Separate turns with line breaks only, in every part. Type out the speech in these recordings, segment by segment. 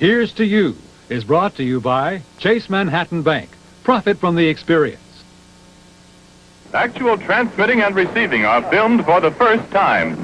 Here's to You is brought to you by Chase Manhattan Bank. Profit from the experience.
Actual transmitting and receiving are filmed for the first time.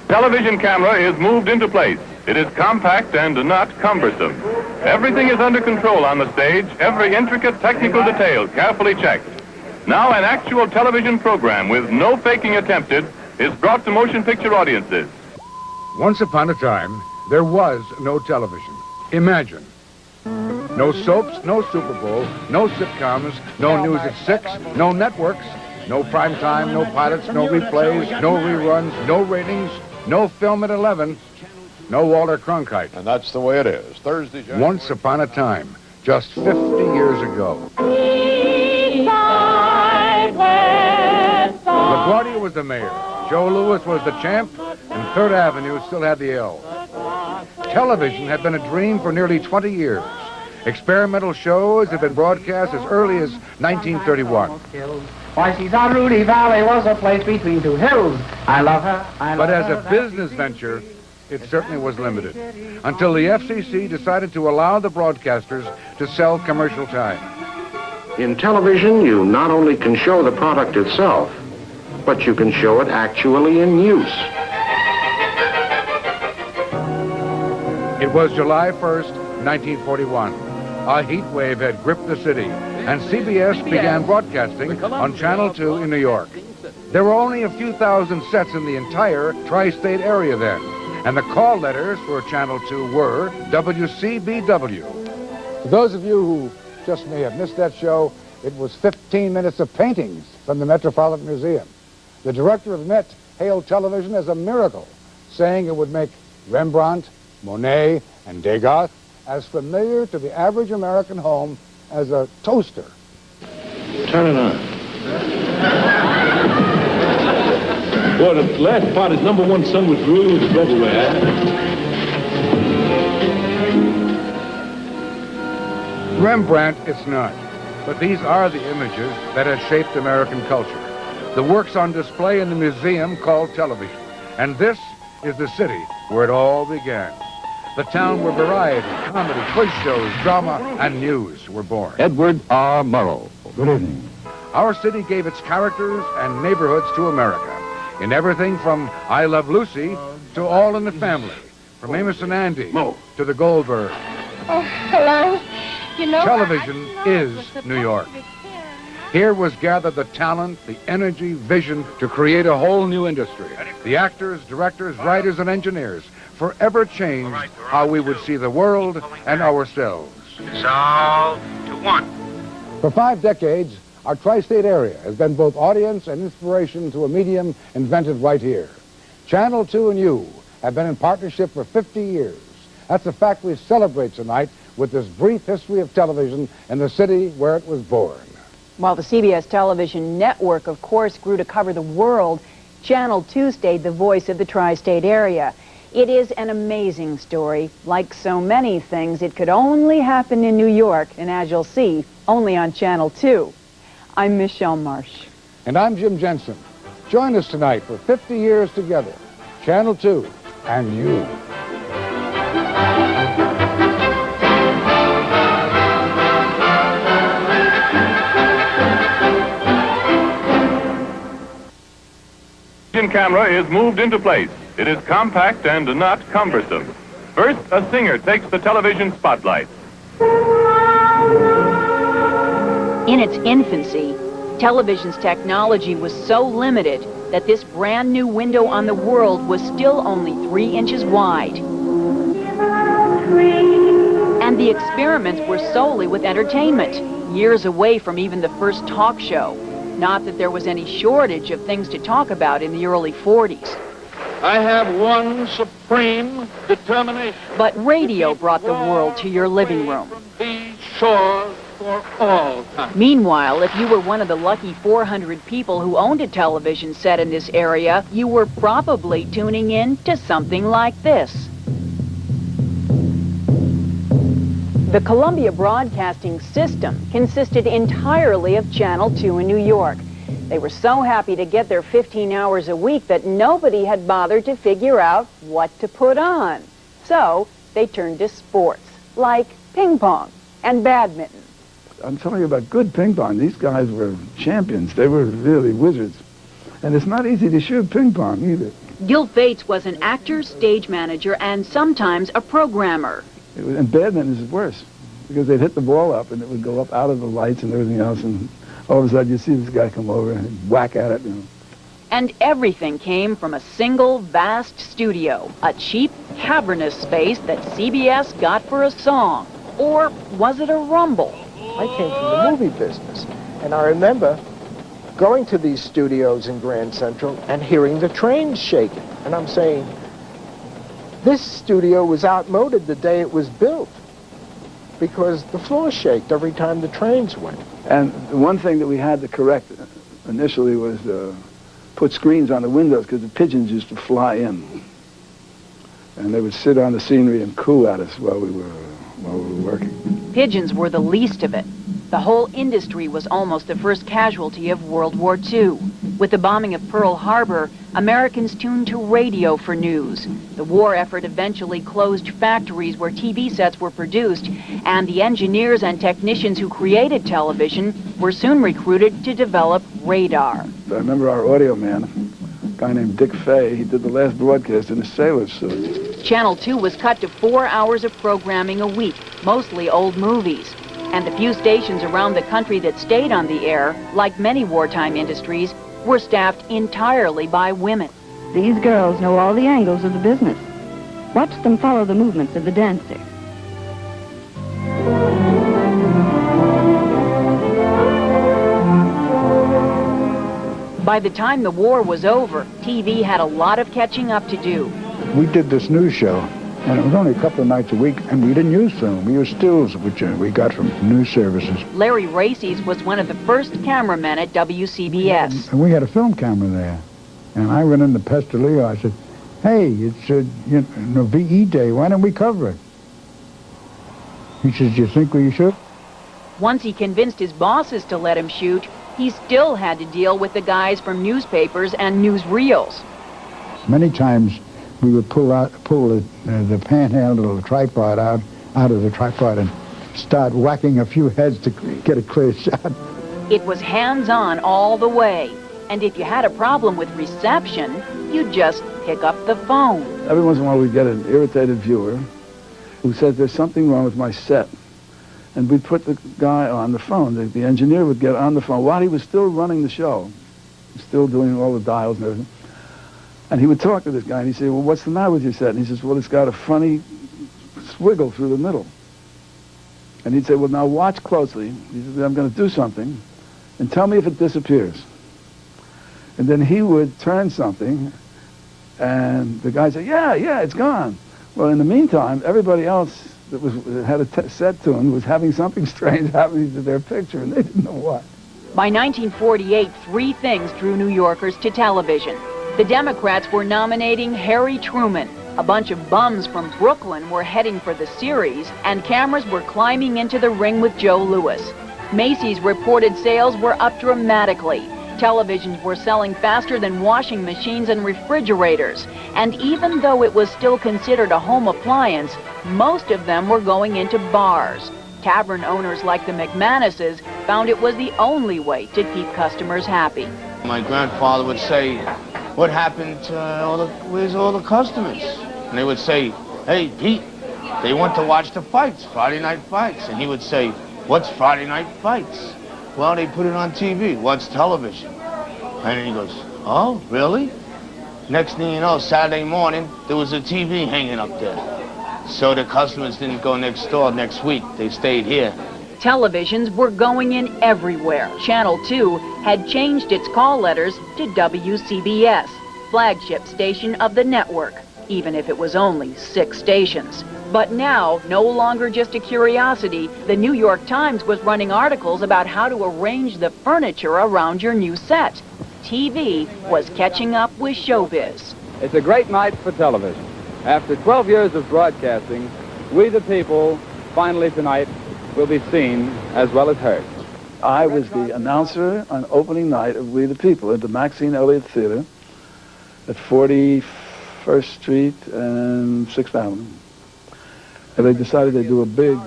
Television camera is moved into place. It is compact and not cumbersome. Everything is under control on the stage, every intricate technical detail carefully checked. Now an actual television program with no faking attempted is brought to motion picture audiences.
Once upon a time, there was no television. Imagine. No soaps, no Super Bowl, no sitcoms, no news at 6, no networks, no prime time, no pilots, no replays, no reruns, no ratings, no film at 11, no Walter Cronkite.
And that's the way it is. Thursday, January.
Once upon a time, just 50 years ago. LaGuardia was the mayor. Joe Louis was the champ, and 3rd Avenue still had the L. Television had been a dream for nearly 20 years. Experimental shows had been broadcast as early as 1931.
Why, she's on Rudy Valley, was a place between two hills. I love her.
But as a business venture, it certainly was limited, until the FCC decided to allow the broadcasters to sell commercial time.
In television, you not only can show the product itself, but you can show it actually in use.
It was July 1st, 1941. A heat wave had gripped the city, and CBS began broadcasting on Channel 2 in New York. There were only a few thousand sets in the entire tri-state area then, and the call letters for Channel 2 were WCBW.
For those of you who just may have missed that show, it was 15 minutes of paintings from the Metropolitan Museum. The director of Met hailed television as a miracle, saying it would make Rembrandt, Monet, and Degas as familiar to the average American home as a toaster.
Turn it on. Boy, the last part, his #1 son was really with trouble there.
Rembrandt, it's not. But these are the images that have shaped American culture. The works on display in the museum called television. And this is the city where it all began. The town where variety, comedy, quiz shows, drama, and news were born.
Edward R. Murrow.
Good evening.
Our city gave its characters and neighborhoods to America, in everything from I Love Lucy to All in the Family, from Amos and Andy to the Goldbergs.
Oh, hello. You know,
television is New York. Here was gathered the talent, the energy, vision to create a whole new industry. The actors, directors, writers, and engineers forever changed how we would see the world and ourselves.
So, to 1.
For 5 decades, our tri-state area has been both audience and inspiration to a medium invented right here. Channel 2 and you have been in partnership for 50 years. That's a fact we celebrate tonight with this brief history of television in the city where it was born.
While the CBS television network, of course, grew to cover the world, Channel 2 stayed the voice of the tri-state area. It is an amazing story. Like so many things, it could only happen in New York, and as you'll see, only on Channel 2. I'm Michelle Marsh.
And I'm Jim Jensen. Join us tonight for 50 years together. Channel 2 and you.
Camera is moved into place. It is compact and not cumbersome. First, a singer takes the television spotlight.
In its infancy, television's technology was so limited that this brand new window on the world was still only 3 inches wide. And the experiments were solely with entertainment, years away from even the first talk show. Not that there was any shortage of things to talk about in the early 40s.
I have one supreme determination.
But radio brought the world to your living room.
These shores for all time.
Meanwhile, if you were one of the lucky 400 people who owned a television set in this area, you were probably tuning in to something like this. The Columbia Broadcasting System consisted entirely of Channel 2 in New York. They were so happy to get their 15 hours a week that nobody had bothered to figure out what to put on. So they turned to sports, like ping pong and badminton.
I'm telling you about good ping pong. These guys were champions. They were really wizards. And it's not easy to shoot ping pong either.
Gil Fates was an actor, stage manager, and sometimes a programmer.
And badminton is worse, because they'd hit the ball up and it would go up out of the lights and everything else, and all of a sudden you see this guy come over and whack at it. You know.
And everything came from a single vast studio, a cheap, cavernous space that CBS got for a song. Or was it a rumble?
I came from the movie business, and I remember going to these studios in Grand Central and hearing the trains shaking. And I'm saying, this studio was outmoded the day it was built, because the floor shaked every time the trains went.
And the one thing that we had to correct initially was put screens on the windows, because the pigeons used to fly in. And they would sit on the scenery and coo at us while we were working.
Pigeons were the least of it. The whole industry was almost the first casualty of World War II. With the bombing of Pearl Harbor, Americans tuned to radio for news. The war effort eventually closed factories where TV sets were produced, and the engineers and technicians who created television were soon recruited to develop radar.
I remember our audio man, a guy named Dick Fay, he did the last broadcast in a sailor suit.
Channel 2 was cut to 4 hours of programming a week, mostly old movies. And the few stations around the country that stayed on the air, like many wartime industries, were staffed entirely by women.
These girls know all the angles of the business. Watch them follow the movements of the dancer.
By the time the war was over, TV had a lot of catching up to do.
We did this news show, and it was only a couple of nights a week, and we didn't use film. We used stills, which we got from news services.
Larry Races was one of the first cameramen at WCBS.
And we had a film camera there. And I went into Pestaleo. I said, hey, it's VE Day. Why don't we cover it? He says, do you think we should?
Once he convinced his bosses to let him shoot, he still had to deal with the guys from newspapers and newsreels.
Many times we would pull the panhandle of the tripod out of the tripod and start whacking a few heads to get a clear shot.
It was hands-on all the way. And if you had a problem with reception, you'd just pick up the phone.
Every once in a while we'd get an irritated viewer who said, there's something wrong with my set. And we'd put the guy on the phone. The engineer would get on the phone while he was still running the show, still doing all the dials and everything. And he would talk to this guy, and he'd say, well, what's the matter with your set? And he says, well, it's got a funny swiggle through the middle. And he'd say, well, now watch closely. He said, I'm going to do something, and tell me if it disappears. And then he would turn something, and the guy said, yeah, it's gone. Well, in the meantime, everybody else that had a set tune was having something strange happening to their picture, and they didn't know what.
By 1948, 3 things drew New Yorkers to television. The Democrats were nominating Harry Truman. A bunch of bums from Brooklyn were heading for the series, and cameras were climbing into the ring with Joe Louis. Macy's reported sales were up dramatically. Televisions were selling faster than washing machines and refrigerators. And even though it was still considered a home appliance, most of them were going into bars. Tavern owners like the McManuses found it was the only way to keep customers happy.
My grandfather would say, what happened to where's all the customers? And they would say, hey, Pete, they want to watch the fights, Friday night fights. And he would say, what's Friday night fights? Well, they put it on TV. What's television? And then he goes, oh, really? Next thing you know, Saturday morning, there was a TV hanging up there. So the customers didn't go next door next week. They stayed here.
Televisions were going in everywhere. Channel 2 had changed its call letters to WCBS, flagship station of the network, even if it was only 6 stations. But now, no longer just a curiosity, the New York Times was running articles about how to arrange the furniture around your new set. TV was catching up with showbiz.
It's a great night for television. After 12 years of broadcasting, we the people, finally tonight, will be seen as well as heard.
I was the announcer on opening night of We the People at the Maxine Elliott Theater at 41st Street and 6th Avenue. And they decided they'd do a big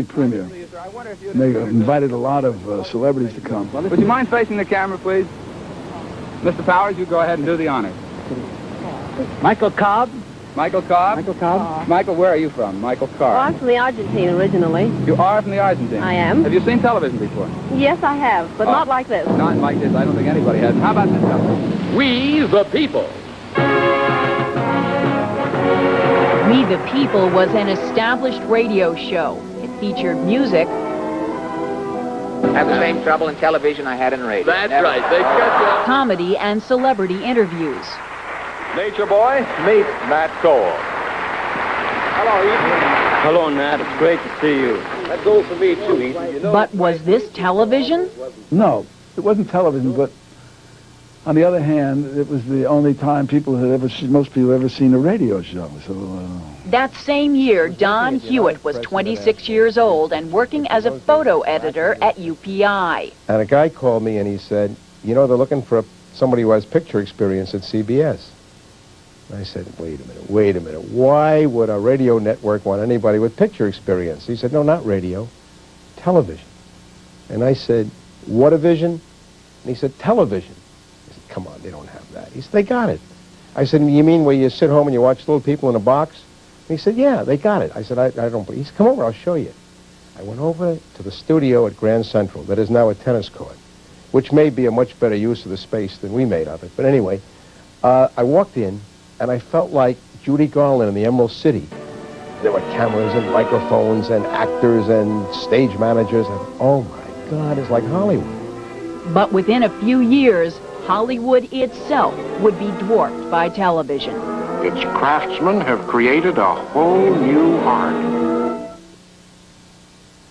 premiere. And they invited a lot of celebrities to come.
Would you mind facing the camera, please? Mr. Powers, you go ahead and do the honors.
Michael Cobb.
Michael Cobb?
Michael Cobb.
Michael, where are you from? Michael
Well,
Cobb.
I'm from the Argentine originally.
You are from the Argentine?
I am.
Have you seen television before?
Yes, I have, but not like this.
Not like this. I don't think anybody has. How about this television?
We the People.
We the People was an established radio show. It featured music.
Have the same trouble in television I had in radio.
That's right. They cut you.
Comedy and celebrity interviews.
Nature Boy, meet Nat Cole.
Hello, Ethan. Hello, Nat. It's great to see you.
That goes for me, too, Ethan. You know,
But was this television?
No, it wasn't television, but on the other hand, it was the only time people had most people had ever seen a radio show. So.
That same year, Don Hewitt was 26 years old and working as a photo editor at UPI.
And a guy called me and he said, you know, they're looking for somebody who has picture experience at CBS. And I said, wait a minute. Why would a radio network want anybody with picture experience? He said, no, not radio, television. And I said, what a vision? And he said, television. I said, come on, they don't have that. He said, they got it. I said, you mean where you sit home and you watch little people in a box? And he said, yeah, they got it. I said, I don't believe. He said, come over, I'll show you. I went over to the studio at Grand Central that is now a tennis court, which may be a much better use of the space than we made of it. But anyway, I walked in, and I felt like Judy Garland in the Emerald City. There were cameras and microphones and actors and stage managers. And, oh, my God, it's like Hollywood.
But within a few years, Hollywood itself would be dwarfed by television.
Its craftsmen have created a whole new art.